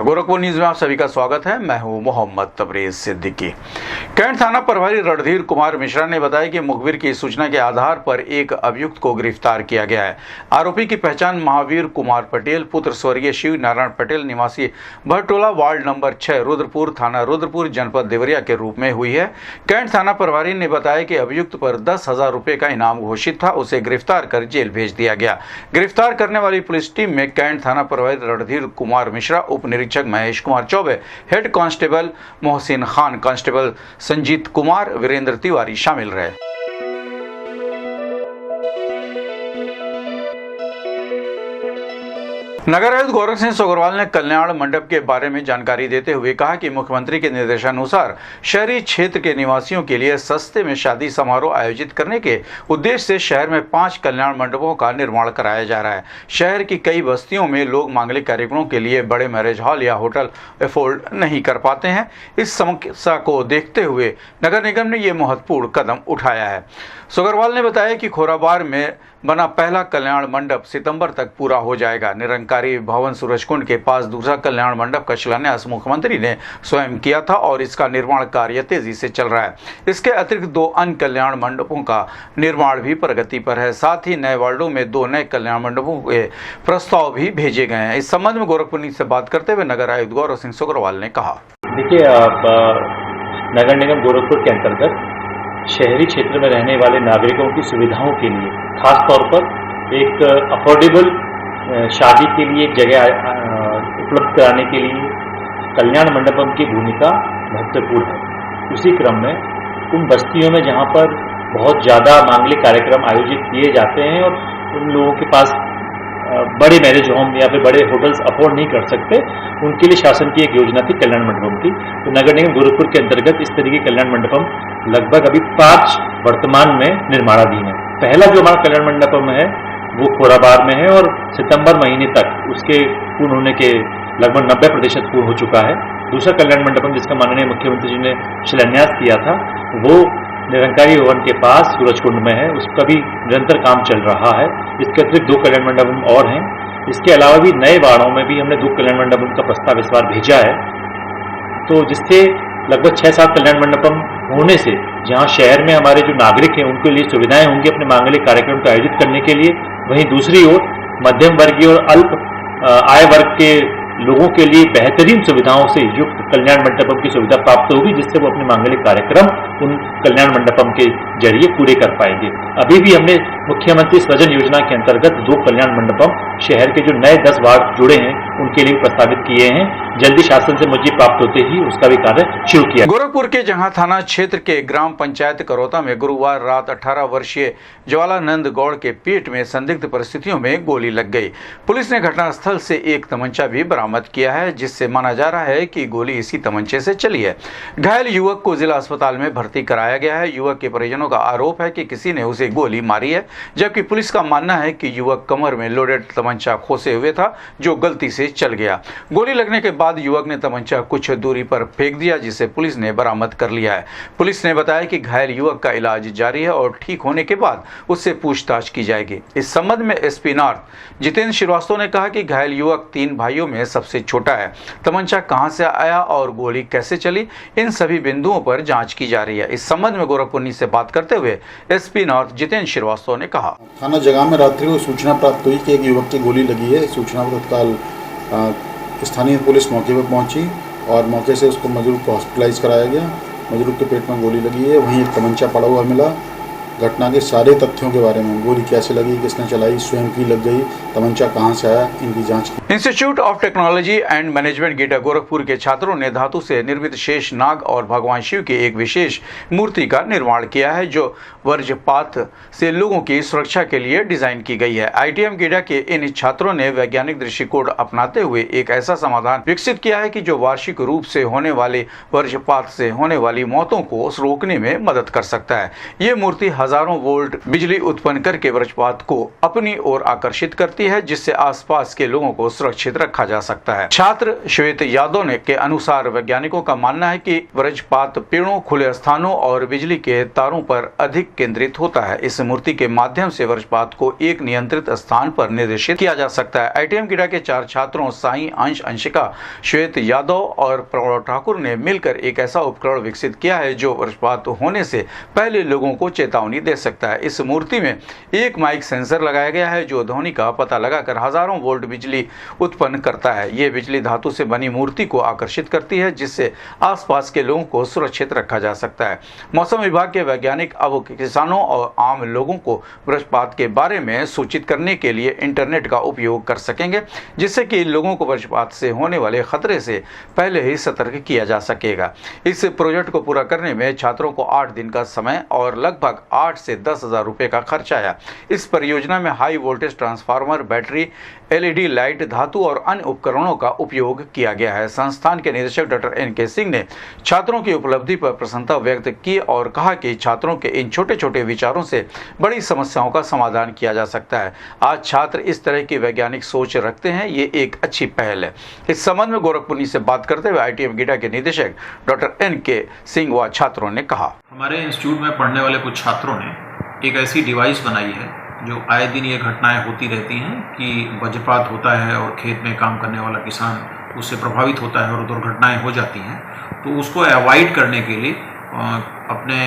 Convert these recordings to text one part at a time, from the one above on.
Gorakhpur news में आप सभी का स्वागत है। मैं हूं मोहम्मद तबरेज सिद्दीकी। कैंट थाना प्रभारी रणधीर कुमार मिश्रा ने बताया कि मुखबिर की सूचना के आधार पर एक अभियुक्त को गिरफ्तार किया गया है। आरोपी की पहचान महावीर कुमार पटेल पुत्र स्वर्गीय शिव नारायण पटेल निवासी भटोला वार्ड नंबर 6 रुद्रपुर थाना रुद्रपुर जनपद देवरिया के रूप में हुई है। कैंट थाना प्रभारी ने बताया कि अभियुक्त पर 10,000 रुपए का इनाम घोषित था। उसे गिरफ्तार कर जेल भेज दिया गया। गिरफ्तार करने वाली पुलिस टीम में कैंट थाना प्रभारी रणधीर कुमार मिश्रा, उप निरीक्षक Mahesh Kumar Choubey, head constable Mohsin Khan, constable Sanjeet Kumar, Virendra Tiwari शामिल रहे। नगर आयुक्त गौरव सिंह सोगरवाल ने कल्याण मंडप के बारे में जानकारी देते हुए कहा कि मुख्यमंत्री के निर्देशानुसार शहरी क्षेत्र के निवासियों के लिए सस्ते में शादी समारोह आयोजित करने के उद्देश्य से शहर में 5 कल्याण मंडपों का निर्माण कराया जा रहा है। शहर की कई बस्तियों में लोग मांगलिक कार्यक्रमों के लिए बड़े मैरिज हॉल या होटल अफोर्ड नहीं कर पाते हैं। इस समस्या को देखते हुए नगर निगम ने ये महत्वपूर्ण कदम उठाया है। सोगरवाल ने बताया कि खोराबार में बना पहला कल्याण मंडप सितंबर तक पूरा हो जाएगा। निरंकारी भवन सूरजकुंड के पास दूसरा कल्याण मंडप का शिलान्यास मुख्यमंत्री ने स्वयं किया था और इसका निर्माण कार्य तेजी से चल रहा है। इसके अतिरिक्त 2 अन्य कल्याण मंडपों का निर्माण भी प्रगति पर है। साथ ही नए वार्डों में 2 नए कल्याण मंडपों के प्रस्ताव भी भेजे गए हैं। इस संबंध में गोरखपुर न्यूज से बात करते हुए नगर आयुक्त गौरव सिंह सोगरवाल ने कहा, देखिए, नगर निगम गोरखपुर के अंतर्गत शहरी क्षेत्र में रहने वाले नागरिकों की सुविधाओं के लिए खास तौर पर एक अफोर्डेबल शादी के लिए एक जगह उपलब्ध कराने के लिए कल्याण मंडपम की भूमिका महत्वपूर्ण है। उसी क्रम में उन बस्तियों में जहां पर बहुत ज़्यादा मांगलिक कार्यक्रम आयोजित किए जाते हैं और उन लोगों के पास बड़े मैरिज होम या फिर बड़े होटल्स अफोर्ड नहीं कर सकते, उनके लिए शासन की एक योजना थी कल्याण मंडपम की। तो नगर निगम गोरखपुर के अंतर्गत इस तरीके कल्याण मंडपम लगभग अभी 5 वर्तमान में निर्माणाधीन है। पहला जो हमारा कल्याण मंडपम है वो खोराबार में है और सितंबर महीने तक उसके पूर्ण होने के लगभग 90% पूर्ण हो चुका है। दूसरा कल्याण मंडपम जिसका माननीय मुख्यमंत्री जी ने शिलान्यास किया था वो निरंकारी भवन के पास सूरजकुंड में है, उसका भी निरंतर काम चल रहा है। इसके अतिरिक्त 2 कल्याण मंडपम और हैं। इसके अलावा भी नए वार्डों में भी हमने 2 कल्याण मंडपम का प्रस्ताव इस बार भेजा है। तो जिससे लगभग 6-7 कल्याण मंडपम होने से जहां शहर में हमारे जो नागरिक हैं उनके लिए सुविधाएं होंगी अपने मांगलिक कार्यक्रम को आयोजित करने के लिए। वहीं दूसरी ओर मध्यम वर्गीय और अल्प आय वर्ग के लोगों के लिए बेहतरीन सुविधाओं से युक्त कल्याण मंडपम की सुविधा प्राप्त होगी, जिससे वो अपने मांगलिक कार्यक्रम उन कल्याण मंडपम के जरिए पूरे कर पाएंगे। अभी भी हमने मुख्यमंत्री स्वजन योजना के अंतर्गत 2 कल्याण मंडपम शहर के जो नए 10 वार्ड जुड़े हैं उनके लिए प्रस्तावित किए हैं। जल्दी शासन से मुझे प्राप्त होते ही उसका भी कार्य शुरू किया। गोरखपुर के जहां थाना क्षेत्र के ग्राम पंचायत करौता में गुरुवार रात 18 वर्षीय ज्वालानंद गौड़ के पेट में संदिग्ध परिस्थितियों में गोली लग गई। पुलिस ने घटनास्थल से एक तमंचा भी बरामद किया है, जिससे माना जा रहा है कि गोली इसी तमंचे से चली है। घायल युवक को जिला अस्पताल में भर्ती कराया गया है। युवक के परिजनों का आरोप है कि किसी ने उसे गोली मारी है, जबकि पुलिस का मानना है कि युवक कमर में लोडेड तमंचा खोसे हुए था जो गलती से चल गया। गोली लगने के बाद युवक ने तमंचा कुछ दूरी पर फेंक दिया, जिसे पुलिस ने बरामद कर लिया है। पुलिस ने बताया कि घायल युवक का इलाज जारी है और ठीक होने के बाद उससे पूछताछ की जाएगी। इस संबंध में एसपी नॉर्थ जितेंद्र श्रीवास्तव ने कहा कि घायल युवक 3 भाइयों में सबसे छोटा है। तमंचा कहां से आया और गोली कैसे चली, इन सभी बिंदुओं पर जांच की जा रही है। इस संबंध में गोरखपुर न्यूज से बात करते हुए एसपी नॉर्थ जितेंद्र श्रीवास्तव ने कहा, थाना जगह में रात्रि को सूचना प्राप्त हुई कि एक युवक की गोली लगी है। सूचना पर तत्काल स्थानीय पुलिस मौके पर पहुंची और मौके से उसको मजरूर को हॉस्पिटलाइज कराया गया। मजरूर के पेट में गोली लगी है। वहीं एक तमंचा पड़ा हुआ मिला। घटना के सारे तथ्यों के बारे में, गोली कैसे लगी, किसने चलाई, स्वयं की लग गई, तमंचा कहां से आया, इनकी जांच की। Institute of technology and management गेटा गोरखपुर के छात्रों ने धातु से निर्मित शेष नाग और भगवान शिव की एक विशेष मूर्ति का निर्माण किया है, जो वज्रपात से लोगों की सुरक्षा के लिए डिजाइन की गई है। ITM गेटा के इन छात्रों ने वैज्ञानिक दृष्टिकोण अपनाते हुए एक ऐसा समाधान विकसित किया है कि जो वार्षिक रूप से होने वाले वज्रपात से होने वाली मौतों को रोकने में मदद कर सकता है। ये मूर्ति हजारों वोल्ट बिजली उत्पन्न करके वज्रपात को अपनी ओर आकर्षित करती है, जिससे आसपास के लोगों को सुरक्षित रखा जा सकता है। छात्र श्वेत यादव ने के अनुसार वैज्ञानिकों का मानना है कि वज्रपात पेड़ों, खुले स्थानों और बिजली के तारों पर अधिक केंद्रित होता है। इस मूर्ति के माध्यम से वज्रपात को एक नियंत्रित स्थान पर निर्देशित किया जा सकता है। ITM गीडा के 4 छात्रों साई, अंश, अंशिका, श्वेत यादव और प्रणव ठाकुर ने मिलकर एक ऐसा उपकरण विकसित किया है जो वज्रपात होने से पहले लोगों को चेतावनी दे सकता है। इस मूर्ति में एक माइक सेंसर लगाया गया है जो ध्वनि का पता लगाकर हजारों वोल्ट बिजली उत्पन्न करता है। ये बिजली धातु से बनी मूर्ति को आकर्षित करती है जिससे आसपास के लोगों को सुरक्षित रखा जा सकता है। मौसम विभाग के वैज्ञानिक अब किसानों और आम लोगों को वज्रपात के बारे में सूचित करने के लिए इंटरनेट का उपयोग कर सकेंगे, जिससे कि लोगों को वज्रपात से होने वाले खतरे से पहले ही सतर्क किया जा सकेगा। इस प्रोजेक्ट को पूरा करने में छात्रों को 8 दिन का समय और लगभग 8 से 10 हजार रुपए का खर्च आया। इस परियोजना में high voltage transformer, battery, LED light, धातु और अन्य उपकरणों का उपयोग किया गया है। संस्थान के निदेशक डॉक्टर NK सिंह ने छात्रों की उपलब्धि पर प्रसन्नता व्यक्त की और कहा कि छात्रों के इन छोटे छोटे विचारों से बड़ी समस्याओं का समाधान किया जा सकता है। आज छात्र इस तरह की वैज्ञानिक सोच रखते हैं, ये एक अच्छी पहल है। इस संबंध में गोरखपुर से बात करते हुए ITM गीडा के निदेशक डॉक्टर NK सिंह व छात्रों ने कहा, हमारे इंस्टीट्यूट में पढ़ने वाले कुछ छात्रों ने एक ऐसी डिवाइस बनाई है जो आए दिन ये घटनाएं होती रहती हैं कि वज्रपात होता है और खेत में काम करने वाला किसान उससे प्रभावित होता है और दुर्घटनाएं हो जाती हैं। तो उसको अवॉइड करने के लिए अपने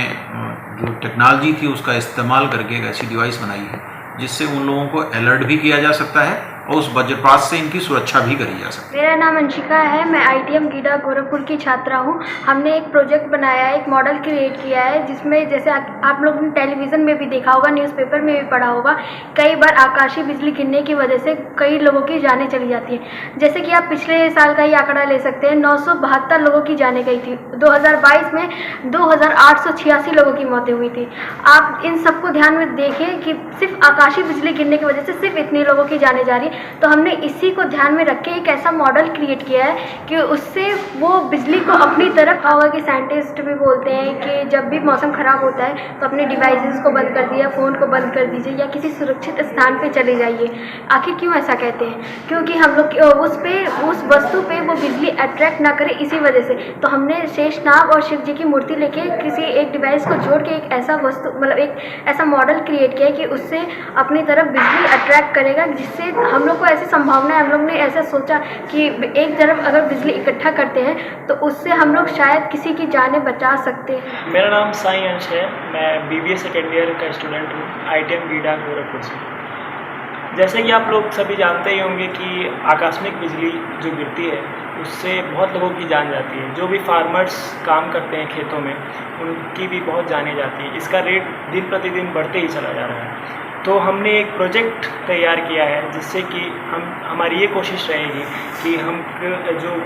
जो टेक्नोलॉजी थी उसका इस्तेमाल करके एक ऐसी डिवाइस बनाई है जिससे उन लोगों को अलर्ट भी किया जा सकता है और उस वज्रपात से इनकी सुरक्षा भी करी जा सकती है। मेरा नाम अंशिका है, मैं ITM गीडा गोरखपुर की छात्रा हूँ। हमने एक प्रोजेक्ट बनाया है, एक मॉडल क्रिएट किया है जिसमें जैसे आप लोग ने टेलीविज़न में भी देखा होगा, न्यूज़पेपर में भी पढ़ा होगा, कई बार आकाशीय बिजली गिरने की वजह से कई लोगों की जानें चली जाती हैं। जैसे कि आप पिछले साल का ही आंकड़ा ले सकते हैं, 972 लोगों की जानें गई थी। 2022 में 2886 लोगों की मौतें हुई थी। आप इन सबको ध्यान में देखें कि सिर्फ आकाशीय बिजली गिरने की वजह से सिर्फ इतने लोगों की जानें जा रही। तो हमने इसी को ध्यान में रख के एक ऐसा मॉडल क्रिएट किया है कि उससे वो बिजली को अपनी तरफ, हवा के साइंटिस्ट भी बोलते हैं कि जब भी मौसम ख़राब होता है तो अपने डिवाइसेस को बंद कर दिया, फ़ोन को बंद कर दीजिए या किसी सुरक्षित स्थान पे चले जाइए। आखिर क्यों ऐसा कहते हैं? क्योंकि हम लोग उस वस्तु पे वो बिजली अट्रैक्ट ना करे, इसी वजह से। तो हमने शेषनाग और शिव जी की मूर्ति लेके किसी एक डिवाइस को जोड़ के एक ऐसा वस्तु, मतलब एक ऐसा मॉडल क्रिएट किया कि उससे अपनी तरफ बिजली अट्रैक्ट करेगा, जिससे हम लोग को ऐसी संभावना है। हम लोग ने ऐसा सोचा कि एक तरफ अगर बिजली इकट्ठा करते हैं तो उससे हम लोग शायद किसी की जानें बचा सकते हैं। मेरा नाम साई अंश है, मैं BBA सेकेंड ईयर का स्टूडेंट हूँ ITM गीडा गोरखपुर से। जैसे कि आप लोग सभी जानते ही होंगे कि आकस्मिक बिजली जो गिरती है उससे बहुत लोगों की जान जाती है। जो भी फार्मर्स काम करते हैं खेतों में उनकी भी बहुत जाने जाती है। इसका रेट दिन प्रतिदिन बढ़ते ही चला जा रहा है। तो हमने एक प्रोजेक्ट तैयार किया है जिससे कि हमारी ये कोशिश रहेगी कि हम जो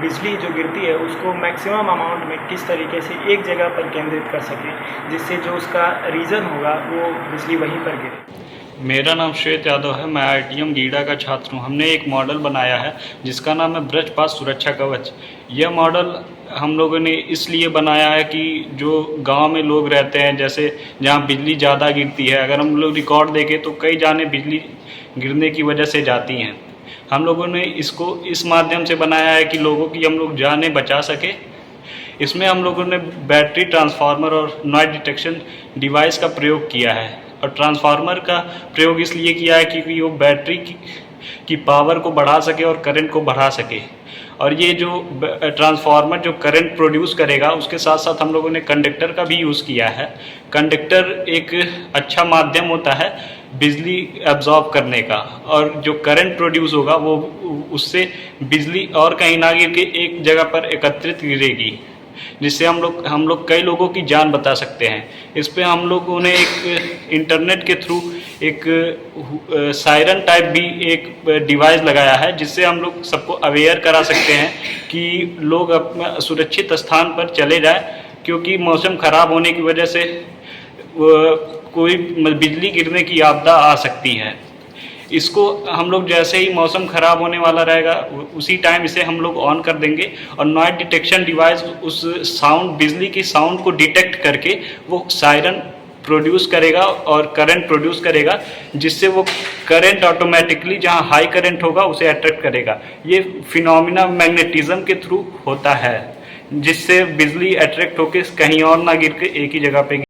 बिजली जो गिरती है उसको मैक्सिमम अमाउंट में किस तरीके से एक जगह पर केंद्रित कर सकें, जिससे जो उसका रीज़न होगा वो बिजली वहीं पर गिरे। मेरा नाम श्वेत यादव है, मैं ITM गीडा का छात्र हूँ। हमने एक मॉडल बनाया है जिसका नाम है वज्रपात सुरक्षा कवच। यह मॉडल हम लोगों ने इसलिए बनाया है कि जो गांव में लोग रहते हैं, जैसे जहां बिजली ज़्यादा गिरती है, अगर हम लोग रिकॉर्ड देखें तो कई जाने बिजली गिरने की वजह से जाती हैं। हम लोगों ने इसको इस माध्यम से बनाया है कि लोगों की हम लोग जानें बचा सके। इसमें हम लोगों ने बैटरी, ट्रांसफार्मर और नॉइज डिटेक्शन डिवाइस का प्रयोग किया है। और ट्रांसफार्मर का प्रयोग इसलिए किया है क्योंकि वो बैटरी की पावर को बढ़ा सके और करंट को बढ़ा सके। और ये जो ट्रांसफार्मर जो करंट प्रोड्यूस करेगा उसके साथ साथ हम लोगों ने कंडक्टर का भी यूज़ किया है। कंडक्टर एक अच्छा माध्यम होता है बिजली एब्जॉर्ब करने का, और जो करंट प्रोड्यूस होगा वो उससे बिजली और कहीं ना गिर के एक जगह पर एकत्रित गिरेगी, जिससे हम लोग कई लोगों की जान बचा सकते हैं। इस पे हम लोगों ने एक इंटरनेट के थ्रू एक सायरन टाइप भी एक डिवाइस लगाया है, जिससे हम लोग सबको अवेयर करा सकते हैं कि लोग अपने सुरक्षित स्थान पर चले जाएं, क्योंकि मौसम ख़राब होने की वजह से कोई बिजली गिरने की आपदा आ सकती है। इसको हम लोग जैसे ही मौसम ख़राब होने वाला रहेगा उसी टाइम इसे हम लोग ऑन कर देंगे और नॉइज डिटेक्शन डिवाइस उस साउंड, बिजली की साउंड को डिटेक्ट करके वो सायरन प्रोड्यूस करेगा और करंट प्रोड्यूस करेगा, जिससे वो करंट ऑटोमेटिकली जहाँ हाई करंट होगा उसे अट्रैक्ट करेगा। ये फिनोमिना मैग्नेटिज्म के थ्रू होता है, जिससे बिजली अट्रैक्ट होकर कहीं और ना गिर के एक ही जगह पे